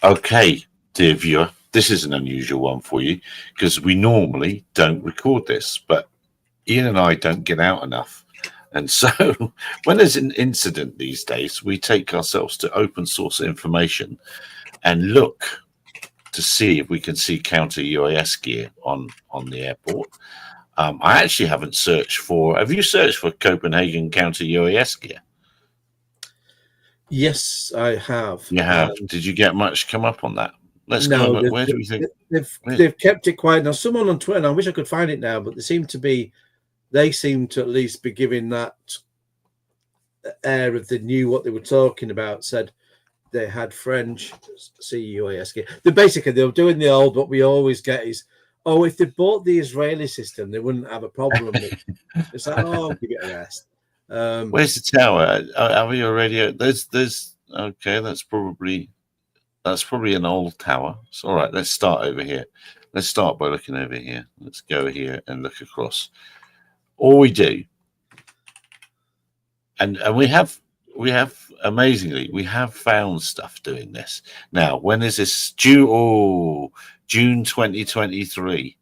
Okay, dear viewer, this is an unusual one for you because we normally don't record this, but Ian and I don't get out enough. And so when there's an incident these days, we take ourselves to open source information and look to see if we can see counter UAS gear on the airport. I actually haven't searched for. Have you searched for Copenhagen counter UAS gear? Yes, I have. You have. Did you get much come up on that? Let's no, go. Where do we think they've kept it quiet now? Someone on Twitter, and I wish I could find it now, but they seem to at least be giving that air of they knew what they were talking about. Said they had French CUAS gear. They were doing the old. What we always get is, oh, if they bought the Israeli system, they wouldn't have a problem. It's like, oh, give it a rest. Where's the tower? Have you radio? There's okay. That's probably an old tower. So all right, let's start over here. Let's start by looking over here. Let's go here and look across. All we do, and we have amazingly we have found stuff doing this. Now, when is this due? Oh, June 2023.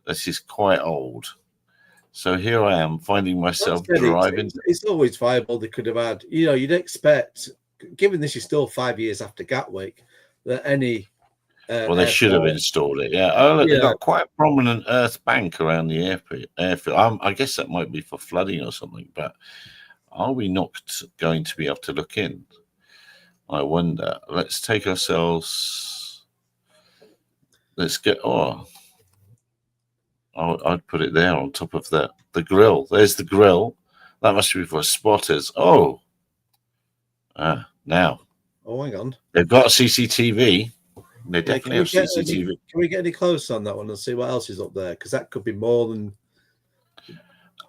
This is quite old. So here I am finding myself driving. It's always viable. They could have had, you'd expect, given this is still 5 years after Gatwick, that any. Well, they should have installed it. Yeah. Oh, look, they've got quite a prominent earth bank around the airfield. I guess that might be for flooding or something, but are we not going to be able to look in? I wonder. Let's take ourselves. Let's get. Oh. I'd put it there on top of the grill. There's the grill. That must be for spotters. Oh. Now. Oh, hang on. They've got CCTV. They definitely have CCTV. Can we get any closer on that one and see what else is up there? Because that could be more than.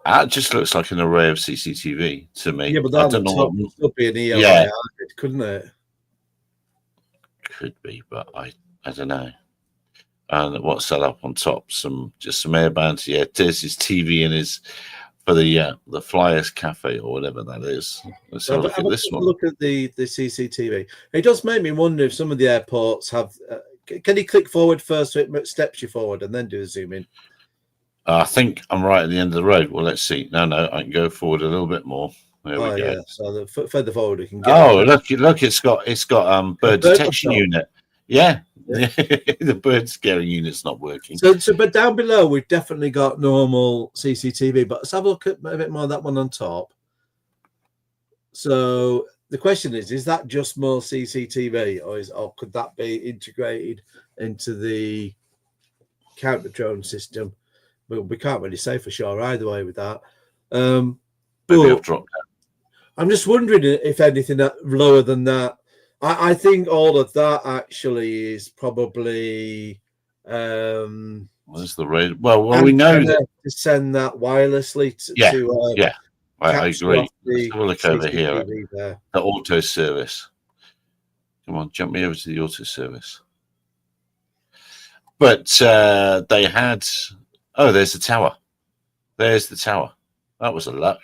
That just looks like an array of CCTV to me. Yeah, but that could be an EOI, yeah. Couldn't it? Could be, but I don't know. And what's that up on top? Just some airbands. Yeah, there's his TV and his for the Flyers Cafe or whatever that is. Let's have a look at this one. Look at the CCTV. It does make me wonder if some of the airports have. Can you click forward first so it steps you forward and then do a zoom in? I think I'm right at the end of the road. Well, let's see. No, I can go forward a little bit more. There we go. Yeah. So the further forward we can get. Oh, look! It's got bird detection unit. Yeah. The bird scaring unit's not working. So, but down below we've definitely got normal CCTV. But let's have a look at a bit more of that one on top. So the question is that just more CCTV, or could that be integrated into the counter drone system? But we can't really say for sure either way with that. Maybe I've dropped that. I'm just wondering if anything lower than that. I think all of that actually is probably. What's the rate? Well, we know that to send that wirelessly to. I agree. Let's have a look over here. The auto service. Come on, jump me over to the auto service. But they had. Oh, there's the tower. There's the tower. That was a luck.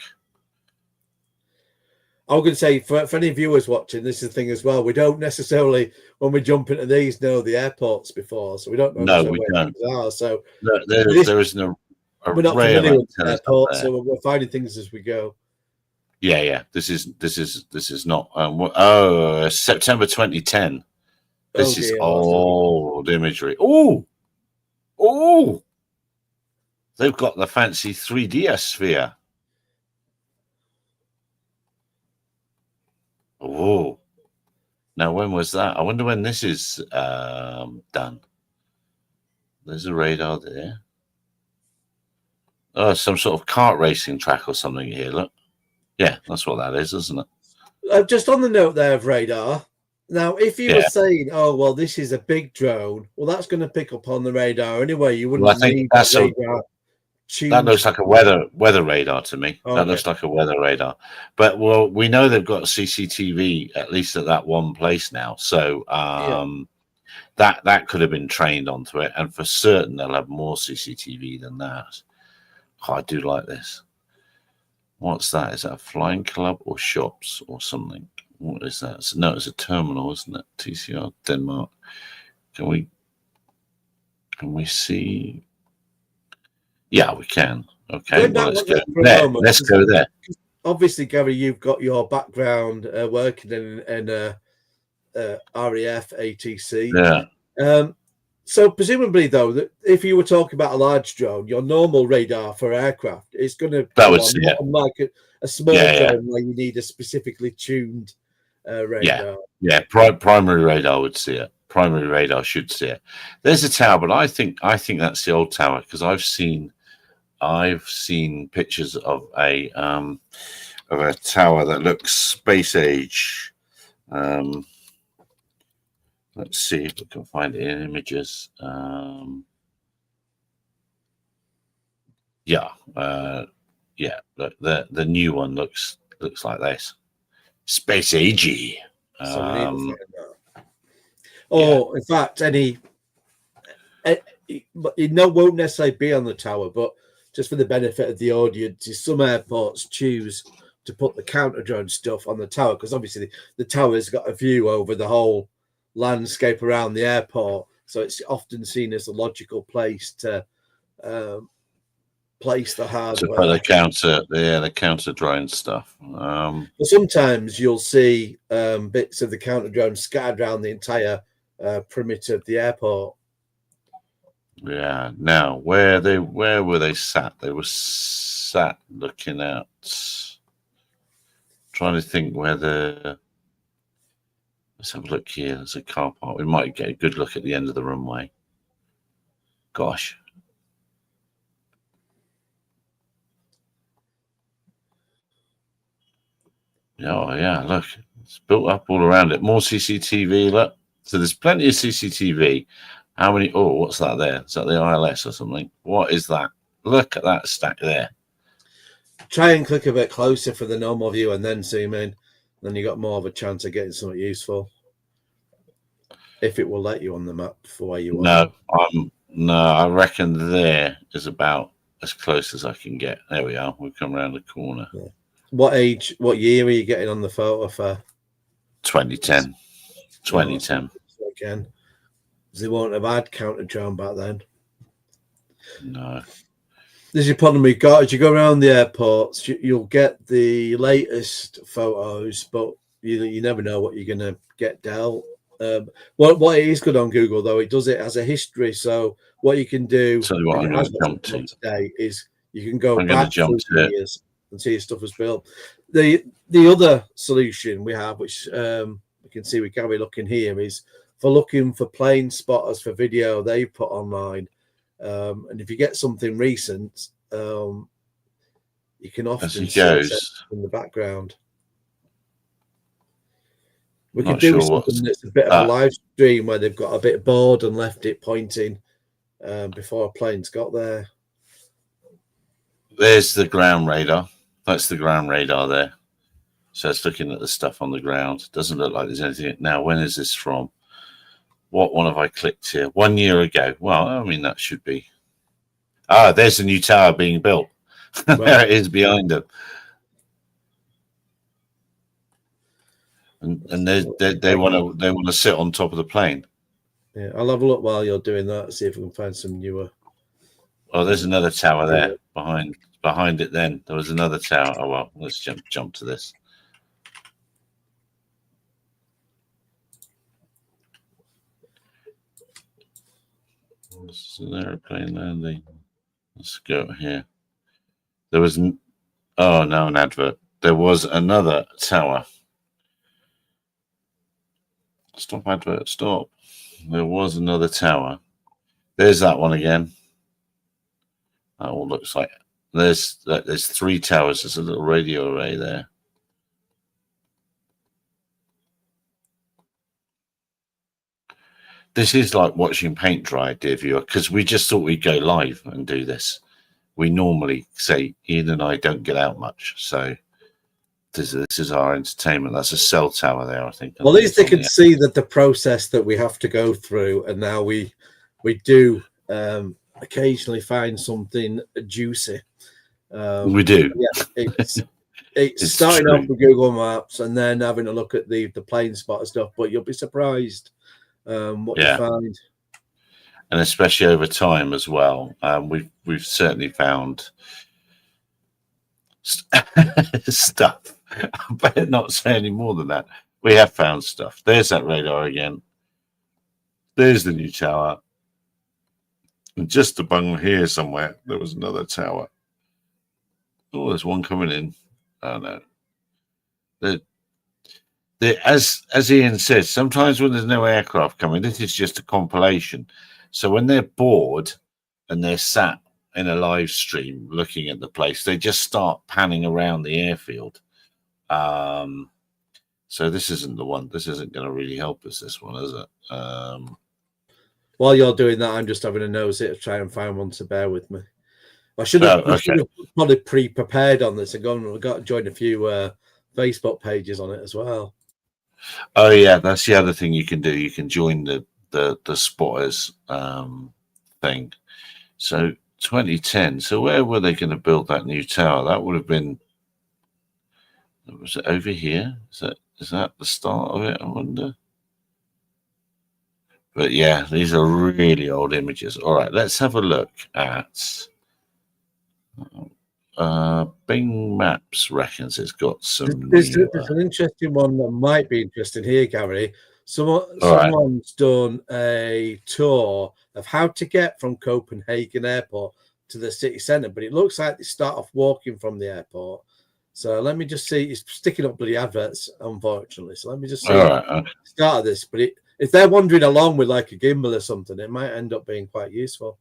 I was going to say, for any viewers watching, this is the thing as well. We don't necessarily, when we jump into these, know the airports before, so we don't know. No, we don't. So there is no. We're not familiar with the airports, so we're finding things as we go. Yeah. This is not. September 2010. This is old imagery. Oh. They've got the fancy 3D sphere. Oh, now when was that? I wonder when this is done. There's a radar there. Oh, some sort of kart racing track or something here. Look, yeah, that's what that is, isn't it? Just on the note there of radar. Now, if you were saying, "Oh, well, this is a big drone," well, that's going to pick up on the radar anyway. You wouldn't need that radar. That looks like a weather radar to me. Okay. That looks like a weather radar. But we know they've got CCTV at least at that one place now. So that could have been trained onto it, and for certain they'll have more CCTV than that. Oh, I do like this. What's that? Is that a flying club or shops or something? What is that? No, it's a terminal, isn't it? TCR Denmark. Can we see? Yeah, we can. Okay, well, let's go there. Let's go there. Obviously, Gary, you've got your background working in RAF ATC. Yeah. So presumably, though, that if you were talking about a large drone, your normal radar for aircraft is going to that would see it. Unlike a small drone where you need a specifically tuned radar. Yeah. Primary radar would see it. Primary radar should see it. There's a tower, but I think that's the old tower, because I've seen pictures of a tower that looks space age. Let's see if we can find it in images. The new one looks like this, space agey. So we need to find that. In fact, it won't necessarily be on the tower, but just for the benefit of the audience, some airports choose to put the counter drone stuff on the tower, because obviously the tower's got a view over the whole landscape around the airport, so it's often seen as a logical place to place the hardware. So the counter drone stuff. But sometimes you'll see bits of the counter drone scattered around the entire perimeter of the airport. Yeah. Now, where were they sat? They were sat looking out. Trying to think where let's have a look here. There's a car park. We might get a good look at the end of the runway. Gosh. Oh, yeah, look. It's built up all around it. More CCTV, look. So there's plenty of CCTV. How many? Oh, what's that there? Is that the ILS or something? What is that? Look at that stack there. Try and click a bit closer for the normal view and then zoom in. Then you got more of a chance of getting something useful. If it will let you on the map for where you want. No, I reckon there is about as close as I can get. There we are. We've come around the corner. Yeah. What year are you getting on the photo for? 2010. 2010. Again, they won't have had counter drone back then. No. There's your problem we've got. As you go around the airports, you'll get the latest photos, but you never know what you're going to get dealt. What it is good on Google, though, it does it as a history. So what you can do today is you can go back through years and see if stuff was built. The other solution we have, which we can see with Gary looking here, is for looking for plane spotters for video they put online. And if you get something recent, you can often see it in the background. We could do something that's a bit of a live stream where they've got a bit bored and left it pointing before a plane's got there. There's the ground radar. That's the ground radar there. So it's looking at the stuff on the ground. Doesn't look like there's anything. Now, when is this from? What one have I clicked here? 1 year ago. Well, I mean, that should be. There's the new tower being built. Right. There it is behind them. And they want to sit on top of the plane. Yeah, I'll have a look while you're doing that. See if we can find some newer. Oh, there's another tower there behind it. Then there was another tower. Oh well, let's jump to this. This is an airplane landing. Let's go here. There was an advert. There was another tower. Stop advert, stop. There was another tower. There's that one again. That all looks like there's 3 towers. There's a little radio array there. This is like watching paint dry, dear viewer, because we just thought we'd go live and do this. We normally say Ian and I don't get out much, so this is our entertainment. That's a cell tower there, I think. Well, at least they can see that the process that we have to go through, and now we do occasionally find something juicy. We do. Yeah, It's starting off with Google Maps and then having a look at the plane spot and stuff, but you'll be surprised what you find. And especially over time as well. We've certainly found stuff. I better not say any more than that. We have found stuff. There's that radar again. There's the new tower. And just above here somewhere, there was another tower. Oh, there's one coming in. Oh no. As Ian says, sometimes when there's no aircraft coming, this is just a compilation. So when they're bored and they're sat in a live stream looking at the place, they just start panning around the airfield. So this isn't the one. This isn't going to really help us, this one, is it? While you're doing that, I'm just having a nose to try and find one, to bear with me. I should have, probably pre-prepared on this and got to join a few Facebook pages on it as well. Oh yeah, that's the other thing you can do. You can join the spotters thing. So 2010. So where were they going to build that new tower? That would have been. Was it over here? Is that the start of it? I wonder. But yeah, these are really old images. All right, let's have a look at. Bing Maps reckons it's got some. There's an interesting one that might be interesting here, Gary. Someone's done a tour of how to get from Copenhagen airport to the city centre, but it looks like they start off walking from the airport. So let me just see. It's sticking up bloody adverts, unfortunately. So let me just see start of this. But if they're wandering along with like a gimbal or something, it might end up being quite useful.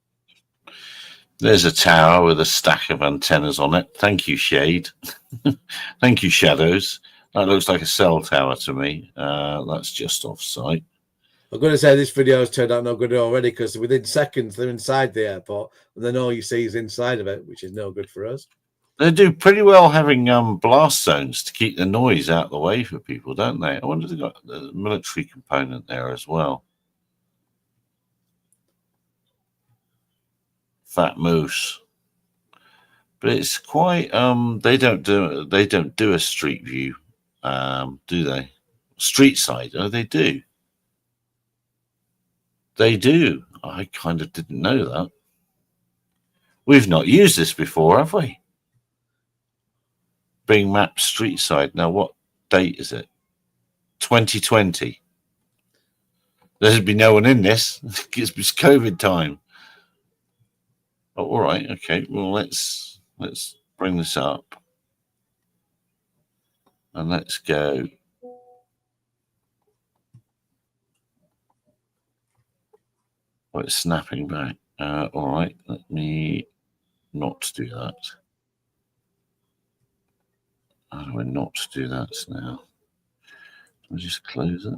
There's a tower with a stack of antennas on it. Thank you, Shade. Thank you, Shadows. That looks like a cell tower to me. That's just off site. I'm going to say this video has turned out no good already, because within seconds they're inside the airport and then all you see is inside of it, which is no good for us. They do pretty well having blast zones to keep the noise out of the way for people, don't they? I wonder if they've got the military component there as well. Fat Moose. But it's quite they don't do a street view, do they? Street side. Oh, they do. They do. I kind of didn't know that. We've not used this before, have we? Bing Maps street side. Now, what date is it? 2020. There'd be no one in this. It's COVID time. Oh, all right. Okay. Well, let's bring this up and let's go. Oh, it's snapping back. All right. Let me not do that. How do I not do that now? I'll just close it.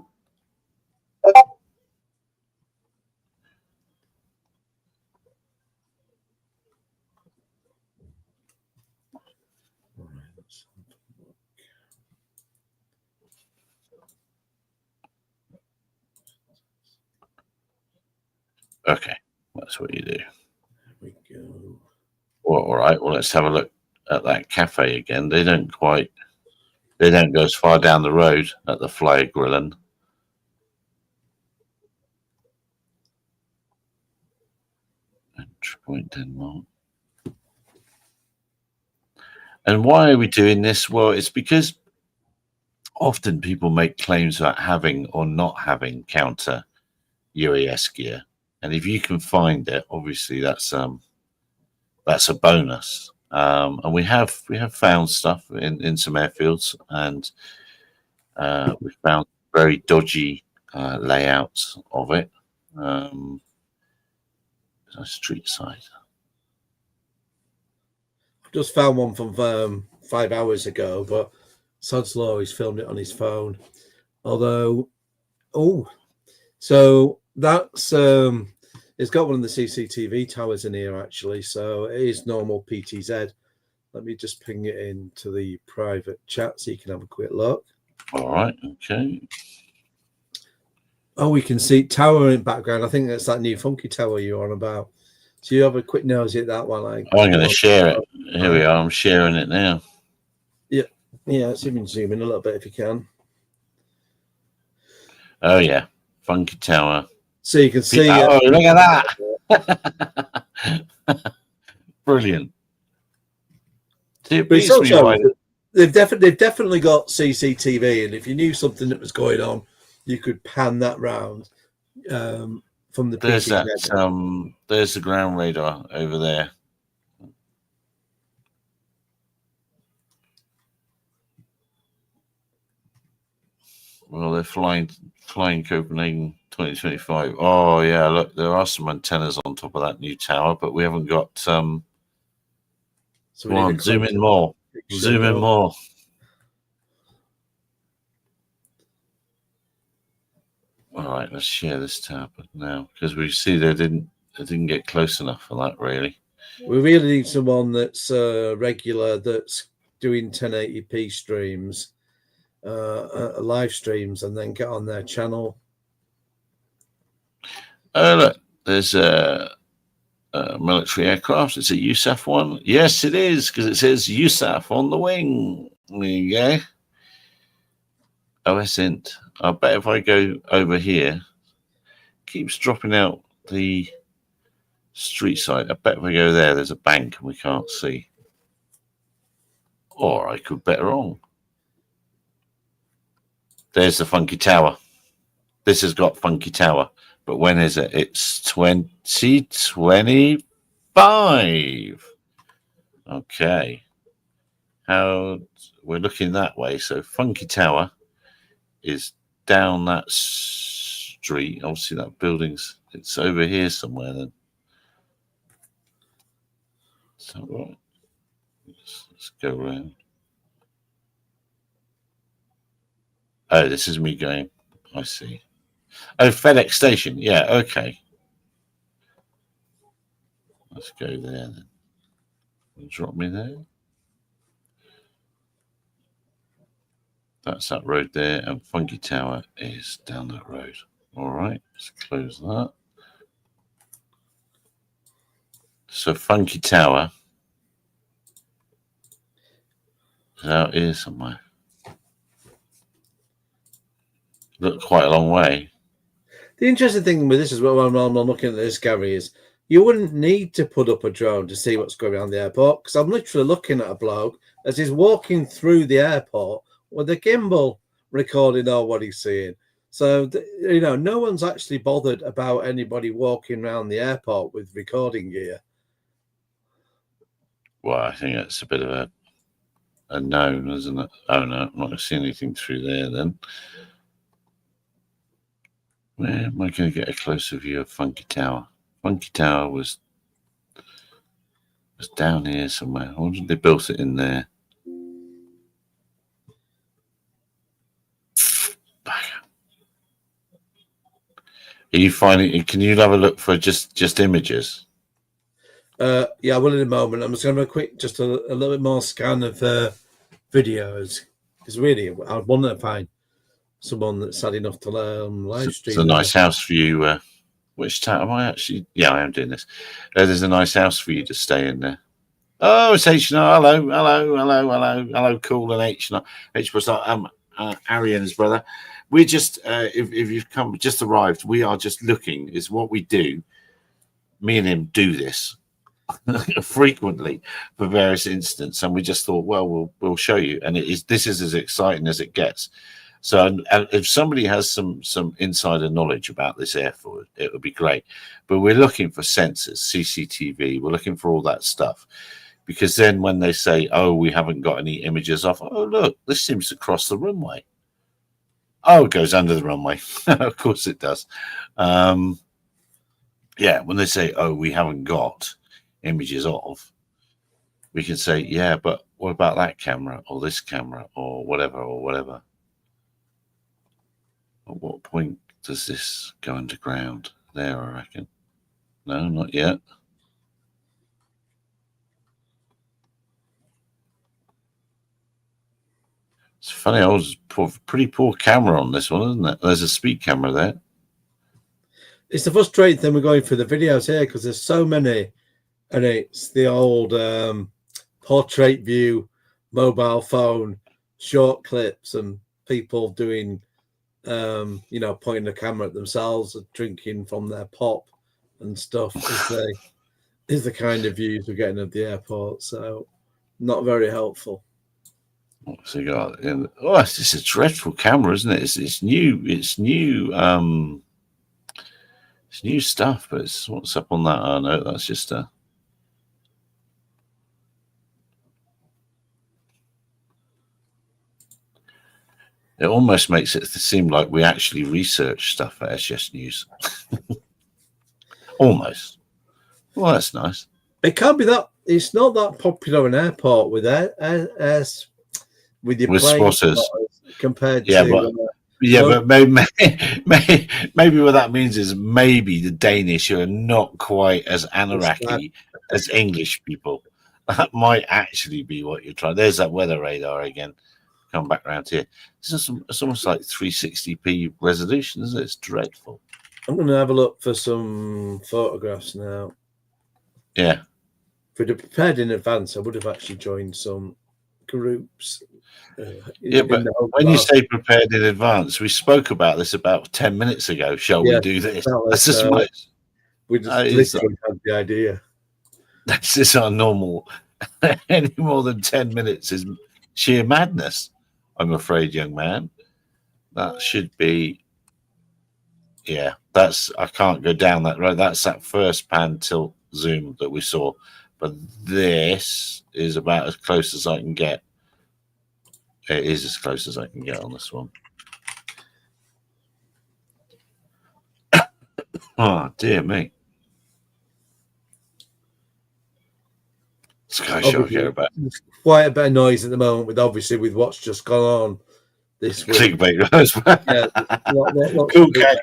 Okay, that's what you do. There we go. Well, all right. Well, let's have a look at that cafe again. They don't go as far down the road at the Flyer Grilling. Entry point Denmark. And why are we doing this? Well, it's because often people make claims about having or not having counter UAS gear, and if you can find it, obviously that's a bonus. And we have found stuff in some airfields, and we found very dodgy layouts of it. Street side. Just found one from 5 hours ago, but Sod's Law, he's filmed it on his phone. Although, so that's it's got one of the CCTV towers in here actually, so it is normal PTZ. Let me just ping it into the private chat so you can have a quick look. All right, okay. Oh, we can see tower in background. I think that's that new funky tower you're on about. So you have a quick nosy at that one. I'm going to share it. Here we are. I'm sharing it now. Yeah, Yeah, let's even zoom in a little bit if you can. Oh yeah, Funky Tower. So you can see. Oh, look at that! Brilliant. It But it's beats me also right. they've definitely got CCTV, and if you knew something that was going on, you could pan that round from the There's peak. that. There's the ground radar over there. Well, they're flying Copenhagen 2025. Oh yeah, look, there are some antennas on top of that new tower, but we haven't got. So Come on, zoom in more. Zoom in more. All right, let's share this tab now because we see they didn't get close enough for that. Really, we really need someone that's regular, that's doing 1080p streams, live streams, and then get on their channel. Oh look, there's a military aircraft. It's a USAF one. Yes, it is because it says USAF on the wing. There you go. OSINT. I bet if I go over here, keeps dropping out the street side. I bet if I go there, there's a bank and we can't see. Or I could bet wrong. There's the Funky Tower. This has got Funky Tower. But when is it? It's 2025. Okay. How we're looking that way. So Funky Tower is down that street. Obviously, that building's it's over here somewhere. Then, so right, let's go around. Oh, this is me going. I see. Oh, FedEx station. Yeah. Okay. Let's go there then. Drop me there. That's that road there, and Funky Tower is down that road. All right, let's close that. So Funky Tower is out here somewhere. Look quite a long way. The interesting thing with this is, well, I'm looking at this, Gary, is you wouldn't need to put up a drone to see what's going on in the airport, because I'm literally looking at a bloke as he's walking through the airport with a gimbal recording all what he's seeing. So, no one's actually bothered about anybody walking around the airport with recording gear. Well, I think that's a bit of a known, isn't it? Oh, no, I'm not going to see anything through there then. Where am I going to get a closer view of Funky Tower? Funky Tower was down here somewhere. I wonder if they built it in there. Are you finding? Can you have a look for just images? Yeah, I will in a moment. I'm just going to have a quick, just a little bit more scan of videos, because really, I want to find someone that's sad enough to live stream. It's a nice house for you. Which town am I actually? Yeah, I am doing this. There's a nice house for you to stay in there. Oh, it's H&R. Hello, cool and H&R. H was Ari and his brother. We're just, if you've just arrived, we are just looking. Is what we do. Me and him do this frequently for various incidents, and we just thought, well, we'll show you. And this is as exciting as it gets. So, and if somebody has some insider knowledge about this airport, it would be great. But we're looking for sensors, CCTV. We're looking for all that stuff, because then when they say, "Oh, we haven't got any images off," oh look, this seems to cross the runway. Oh, it goes under the runway. Of course it does. Yeah, when they say, "Oh, we haven't got images of," we can say, "Yeah, but what about that camera or this camera or whatever or whatever?" At what point does this go underground? There, I reckon. No, not yet. It's funny. I was pretty poor camera on this one, isn't it? There's a speed camera there. It's the frustrating thing we're going through the videos here, because there's so many, and it's the old portrait view mobile phone short clips and people doing, pointing the camera at themselves and drinking from their pop and stuff is the kind of views we're getting of the airport. So not very helpful. So you got, it's just a dreadful camera, isn't it? It's new. It's new stuff. But what's up on that? Oh no, that's just a. It almost makes it seem like we actually research stuff at SGS News. Almost. Well, that's nice. It can't be that. It's not that popular an airport with with your plane spotters compared to. But maybe what that means is maybe the Danish are not quite as anarchy as English people. That might actually be what you're trying. There's that weather radar again. Come back around here. It's almost like 360p resolution, isn't it? It's dreadful. I'm going to have a look for some photographs now. Yeah. If we'd have prepared in advance, I would have actually joined some groups. But when you say prepared in advance, we spoke about this about 10 minutes ago. Shall we do this? That's just we just literally had the idea. That's just our normal. Any more than 10 minutes is sheer madness, I'm afraid, young man. That should be. Yeah, I can't go down that road. That's that first pan tilt zoom that we saw. But this is about as close as I can get. It is as close as I can get on this one. Oh, dear me. Sky Show care about. Quite a bit of noise at the moment with what's just gone on this week. Clickbait. Cool Cat.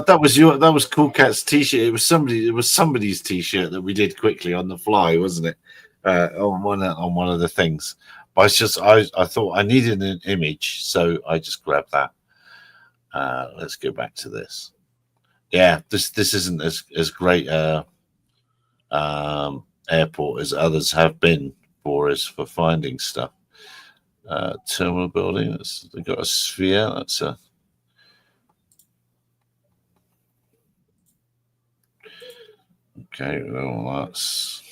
That was Cool Cat's t-shirt. It was somebody's t-shirt that we did quickly on the fly, wasn't it? On one of the things. But I thought I needed an image, so I just grabbed that. Let's go back to this. Yeah, this isn't as great airport as others have been for us for finding stuff. Terminal building. They've got a sphere. That's a. Okay, well, that's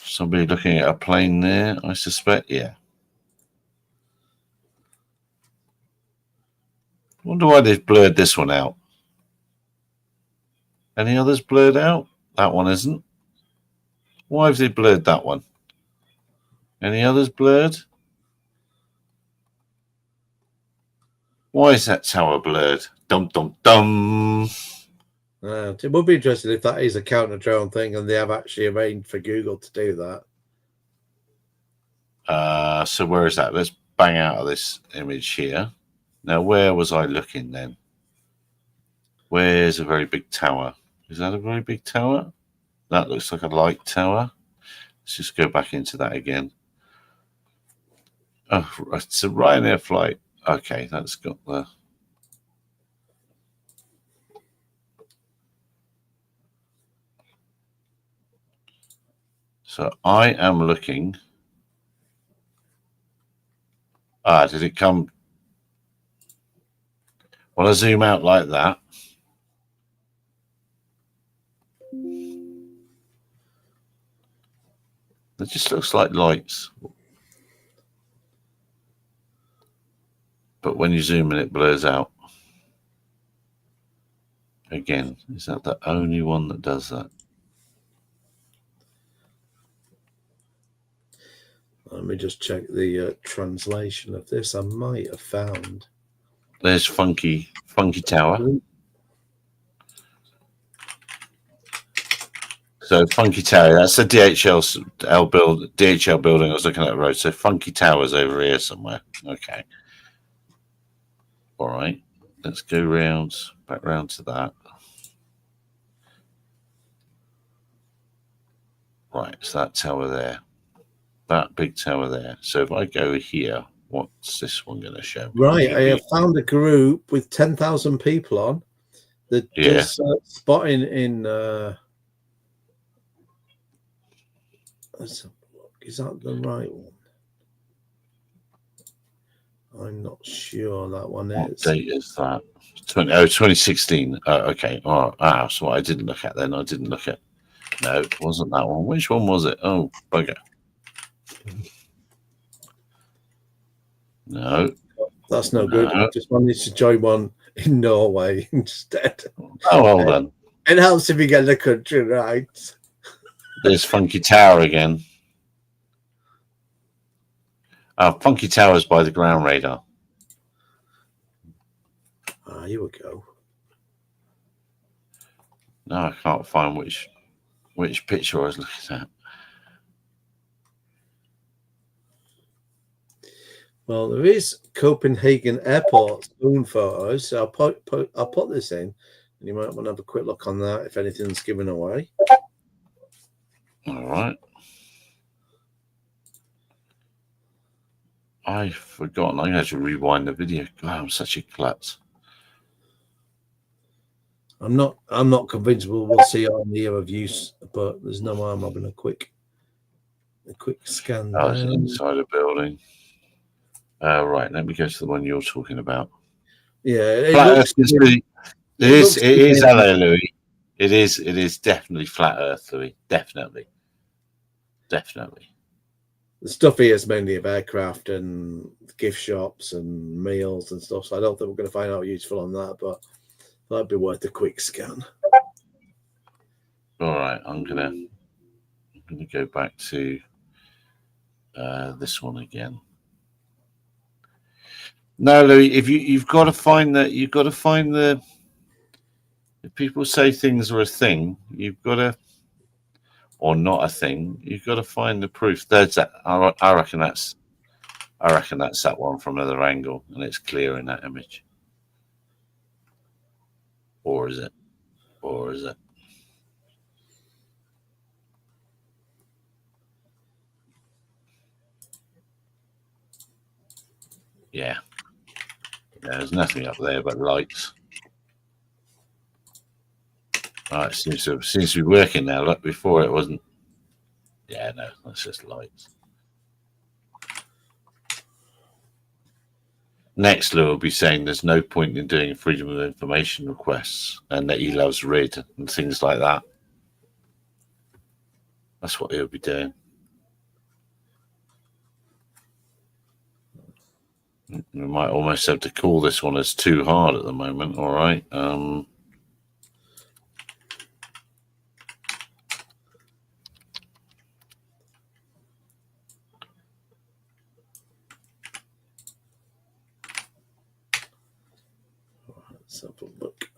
somebody looking at a plane there, I suspect. Yeah. I wonder why they've blurred this one out. Any others blurred out? That one isn't. Why have they blurred that one? Any others blurred? Why is that tower blurred? Dum dum dum. It would be interesting if that is a counter drone thing and they have actually arranged for Google to do that. So where is that? Let's bang out of this image here. Now, where was I looking then? Where's a very big tower? Is that a very big tower? That looks like a light tower. Let's just go back into that again. Oh, it's a Ryanair flight. Okay, that's got the. So I am looking. Did it come? Well, I zoom out like that. It just looks like lights. But when you zoom in, it blurs out. Again, is that the only one that does that? Let me just check the translation of this. I might have found. There's Funky Tower. So Funky Tower, that's the DHL building I was looking at the road. So Funky Tower's over here somewhere. Okay. All right. Let's go back round to that. Right, so that tower there. That big tower there. So if I go here, what's this one going to show me? Right, I have found a group with 10,000 people on that does spotting in. Let's have a look. Is that the right one? I'm not sure that one What is. date is that? 2016. Okay. All right. That's what I didn't look at then. I didn't look at. No, it wasn't that one. Which one was it? Oh, bugger. No. That's no good. I just wanted to join one in Norway instead. Oh, well done. It helps if you get the country right. There's Funky Tower again. Funky Tower's by the ground radar. Ah, here we go. No, I can't find which picture I was looking at. Well, there is Copenhagen Airport's own photos, so I'll put this in, and you might want to have a quick look on that if anything's given away. All right. I've forgotten. I had to rewind the video. God, I'm such a klutz. I'm not convinced we'll see it on the year of use, but there's no harm having a quick scan. Oh, it's inside a building. Right, let me go to the one you're talking about. Yeah, it is. Hello, Louis. It is definitely flat Earth, Louis. Definitely. The stuff here is mainly of aircraft and gift shops and meals and stuff. So I don't think we're going to find out useful on that, but that'd be worth a quick scan. All right, I'm gonna go back to this one again. No, Louis, if you've got to find that, you've got to find the. If people say things are a thing, you've got to, or not a thing, you've got to find the proof. There's that. I reckon that's that one from another angle, and it's clear in that image. Or is it? Yeah. There's nothing up there but lights. Right, it seems to be working now. Look, before it wasn't. Yeah, no, that's just lights. Next, Lou will be saying there's no point in doing freedom of information requests and that he loves RID and things like that. That's what he'll be doing. We might almost have to call this one as too hard at the moment. All right. Let's have a look.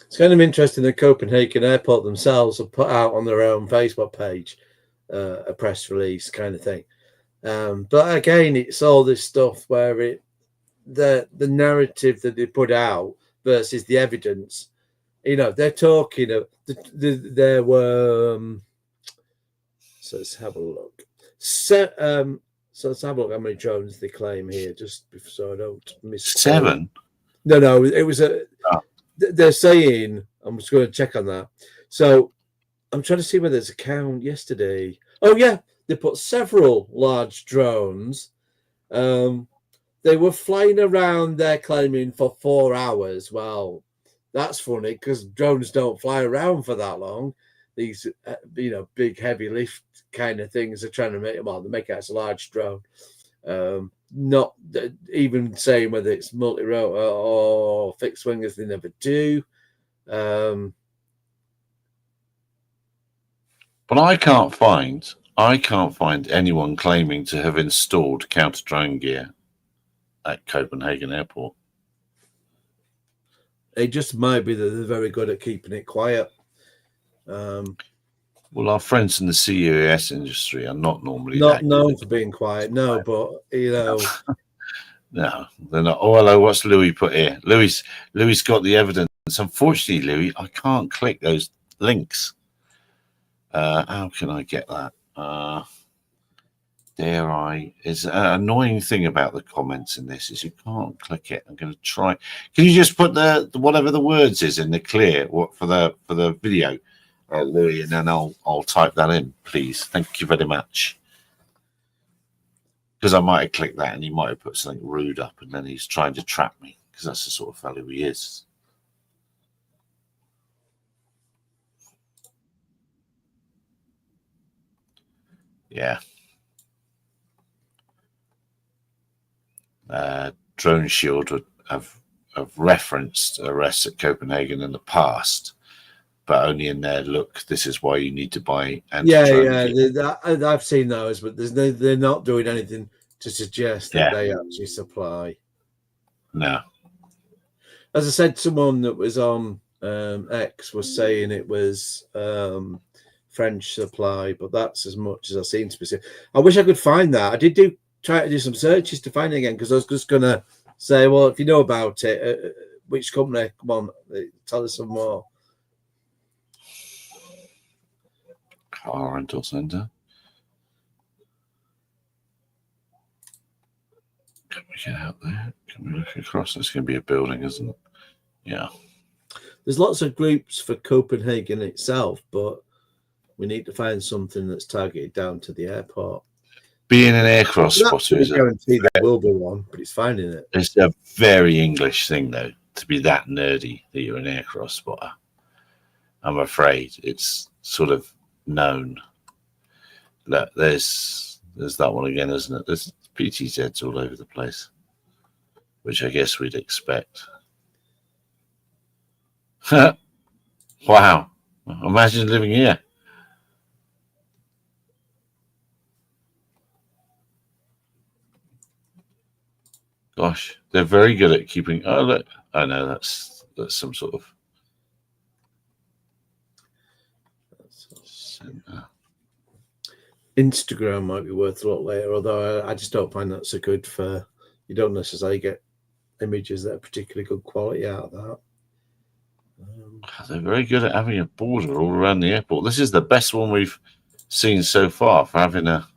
It's kind of interesting that Copenhagen Airport themselves have put out on their own Facebook page a press release kind of thing. But again, it's all this stuff where the narrative that they put out versus the evidence. You know, they're talking of there were. So let's have a look. So let's have a look how many drones they claim here, just so I don't miss 7. No, it was a. Oh. They're saying, I'm just going to check on that. So I'm trying to see whether there's a count yesterday. Oh, yeah. They put several large drones. They were flying around there claiming for 4 hours. Well, that's funny because drones don't fly around for that long. These, big heavy lift kind of things are trying to make them. Well, they make it as a large drone. Not even saying whether it's multi-rotor or fixed wing, as they never do. But I can't find anyone claiming to have installed counter drone gear at Copenhagen Airport. it just might be that they're very good at keeping it quiet. Well, our friends in the CUAS industry are not normally Not that known good. for being quiet, no, but you know. No, they're not. Oh, hello. What's Louis put here? Louis got the evidence. Unfortunately, Louis, I can't click those links. How can I get that? Dare I? Is an annoying thing about the comments in this is you can't click it. I'm going to try. Can you just put the whatever the words is in the clear for the video, Louis, and then I'll type that in, please. Thank you very much. Because I might have clicked that and he might have put something rude up, and then he's trying to trap me because that's the sort of fellow he is. Yeah. Drone Shield have referenced arrests at Copenhagen in the past, but only in their look. This is why you need to buy Yeah. I've seen those, but they're not doing anything to suggest that they actually supply. No. As I said, someone that was on X was saying it was French supply, but that's as much as I've seen specific. I wish I could find that. I did try to do some searches to find it again, because I was just gonna say, well, if you know about it, which company? Come on, tell us some more. Car rental center. Can we get out there? Can we look across? It's going to be a building, isn't it? Yeah. There's lots of groups for Copenhagen itself, but we need to find something that's targeted down to the airport. Being an aircraft spotter is guarantee there will be one, but it's finding it. It's a very English thing, though, to be that nerdy that you're an aircraft spotter. I'm afraid it's sort of known. Look, there's that one again, isn't it? There's PTZs all over the place, which I guess we'd expect. Wow. Imagine living here. Gosh, they're very good at keeping. Oh, look. I know that's some sort of Instagram might be worth a lot later, although I just don't find that so good for. You don't necessarily get images that are particularly good quality out of that. They're very good at having a border all around the airport. This is the best one we've seen so far for having a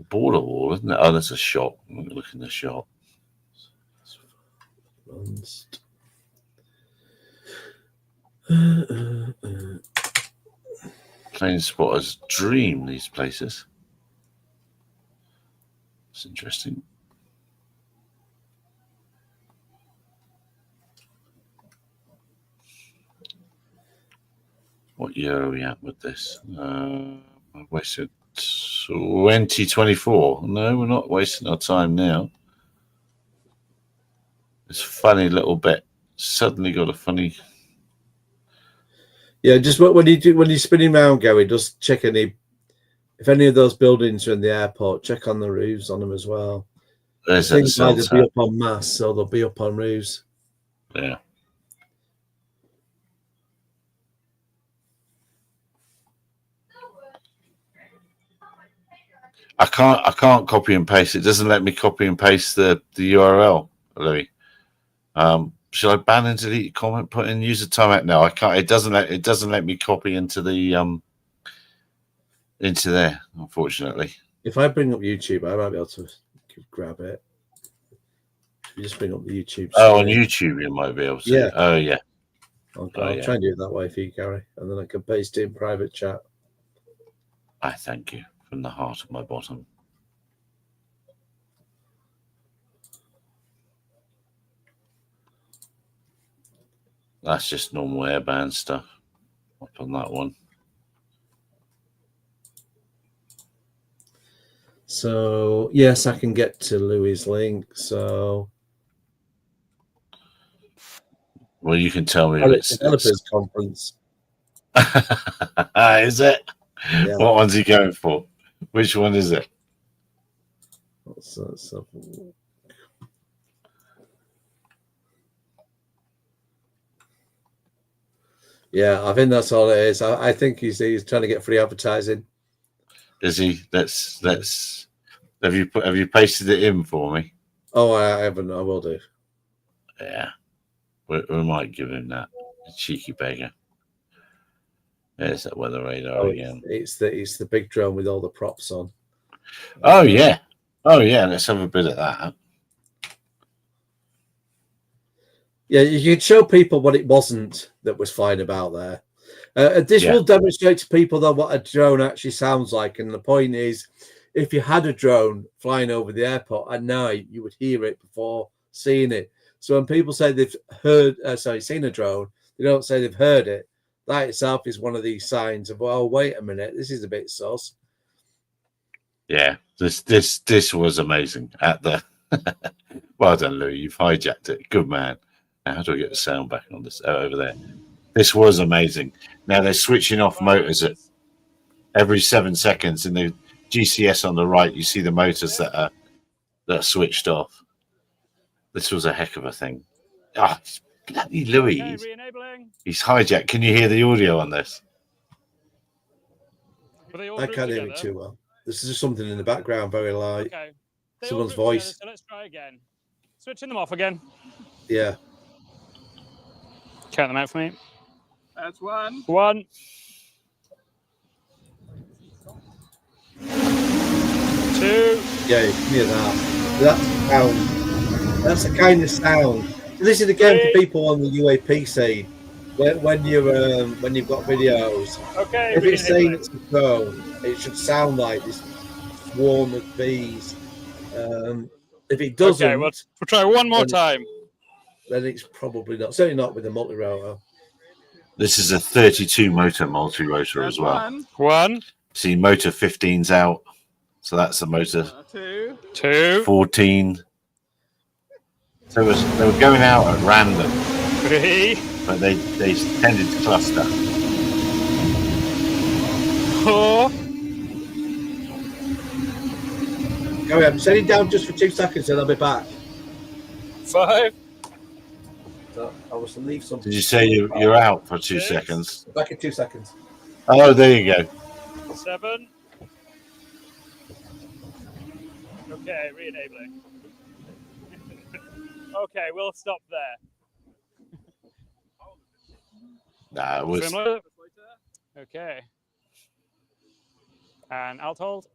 border wall, isn't it? Oh, that's a shop. Look in the shop. Plane spotters dream, these places. It's interesting. What year are we at with this? I wasted 2024. No, we're not wasting our time now. This funny little bit suddenly got a funny. Yeah, just when you're spinning around, Gary, just check if any of those buildings are in the airport. Check on the roofs on them as well. There's things either be up on masts or they'll be up on roofs. Yeah. I can't copy and paste. It doesn't let me copy and paste the URL, Louis. Should I ban and delete comment? Put in user timeout? No, I can't. It doesn't let me copy into the into there, unfortunately. If I bring up YouTube, I might be able to grab it. If you just bring up the YouTube. Oh, on YouTube you might be able to. Yeah. Oh yeah. I'll try and do it that way for you, Gary, and then I can paste it in private chat. I thank you from the heart of my bottom. That's just normal airband stuff. Up on that one. So yes, I can get to Louis' link. So, well, you can tell me if it's developers conference. Is it? Yeah. What one's he going for? Which one is it? Let's have a look. Yeah, I think that's all it is. I think he's trying to get free advertising. Is he? Let's. Have you pasted it in for me? Oh, I haven't. I will do. Yeah, we might give him that. A cheeky beggar. There's that weather radar again. It's the big drone with all the props on. Oh yeah. Let's have a bit of that. Yeah, you could show people what it wasn't that was flying about there. This will demonstrate to people though what a drone actually sounds like. And the point is, if you had a drone flying over the airport at night, you would hear it before seeing it. So when people say they've seen a drone, they don't say they've heard it. That itself is one of these signs of, well, wait a minute, this is a bit sus. Yeah, this was amazing at the. Well done, Louis. You've hijacked it. Good man. Now, how do I get the sound back on this? Oh, over there. This was amazing. Now they're switching off motors at every 7 seconds. In the GCS on the right, you see the motors that are switched off. This was a heck of a thing. Ah, oh, bloody Louis. He's hijacked. Can you hear the audio on this? I can't hear it too well. This is just something in the background, very light. Okay. Someone's voice. Together, so let's try again. Switching them off again. Yeah. Count them out for me. That's one. One. Two. Yeah, you can hear that. That's sound. That's the kind of sound. This is again for people on the UAP scene. When you've got videos. Okay. If it's saying it's a drone, it should sound like this swarm of bees. If it doesn't, okay, we'll try one more time. Then it's probably not. Certainly not with a multi-rotor. This is a 32 motor multi-rotor as well. One. See, motor 15's out, so that's the motor. Two. 14. So they were going out at random. Three. But they tended to cluster. Four. Carry on. Set it down just for 2 seconds, and I'll be back. 5. So I was to leave something. Did you say you're out for 2 seconds? Back in 2 seconds. Oh, there you go. 7. Okay, re-enabling. Okay, we'll stop there. Nah, it was. Similar. Okay. And alt hold.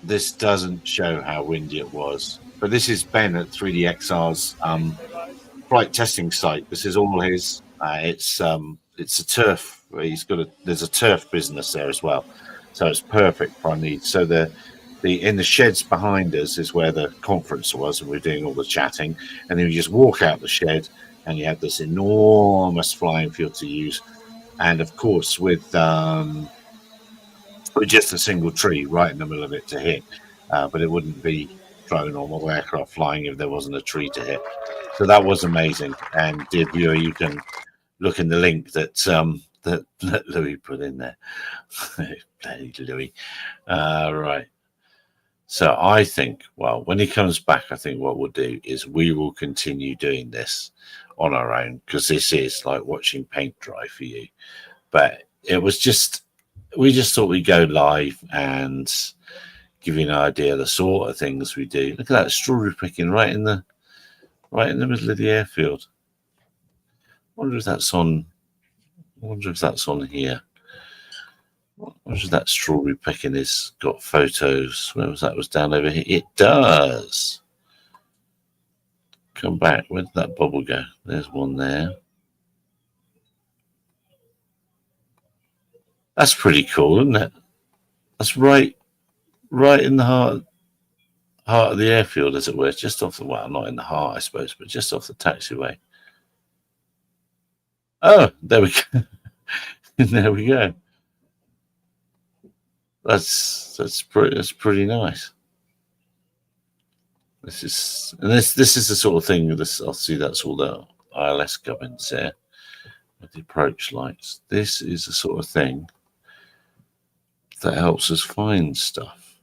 This doesn't show how windy it was, but this is Ben at 3DXR's flight testing site. This is all his. It's a turf. There's a turf business there as well, so it's perfect for our needs. So the in the sheds behind us is where the conference was, and we're doing all the chatting. And then you just walk out the shed, and you have this enormous flying field to use. And of course, with just a single tree right in the middle of it to hit, but it wouldn't be flying a normal aircraft flying if there wasn't a tree to hit. So that was amazing. And dear viewer, you can look in the link that that Louis put in there. Bloody Louis. Right. So I think, well, when he comes back, I think what we'll do is we will continue doing this on our own, because this is like watching paint dry for you. But it was just, we just thought we'd go live and give you an idea of the sort of things we do. Look at that strawberry picking right in the middle of the airfield. I wonder if that's on here. I wonder if that strawberry picking has got photos. Where was that? It was down over here. It does. Come back. Where did that bubble go? There's one there. That's pretty cool, isn't it? That's right in the heart of the airfield, as it were, just off the, well, not in the heart, I suppose, but just off the taxiway. Oh, there we go. There we go. That's pretty nice. This is the sort of thing. I'll see that's all the ILS gubbins there with the approach lights. This is the sort of thing That helps us find stuff.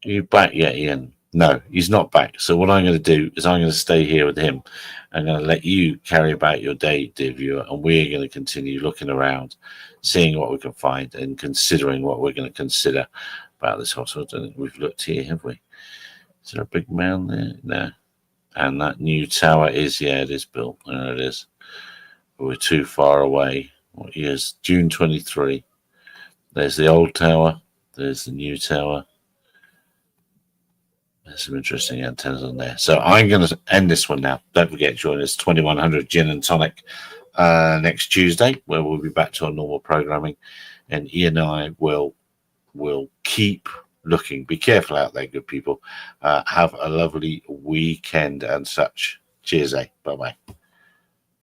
Are you back yet, Ian? No, he's not back. So what I'm going to do is I'm going to stay here with him. I'm going to let you carry about your day, dear viewer, and we're going to continue looking around, seeing what we can find, and considering what we're going to consider about this hospital. I don't think we've looked here, have we? Is there a big mound there? No. And that new tower is, yeah, it is built. There it is. But we're too far away. What year is June 23? There's the old tower. There's the new tower. There's some interesting antennas on there. So I'm going to end this one now. Don't forget, join us 2100 Gin and Tonic next Tuesday, where we'll be back to our normal programming. And Ian and I will keep looking. Be careful out there, good people. Have a lovely weekend and such. Cheers, eh? Bye-bye.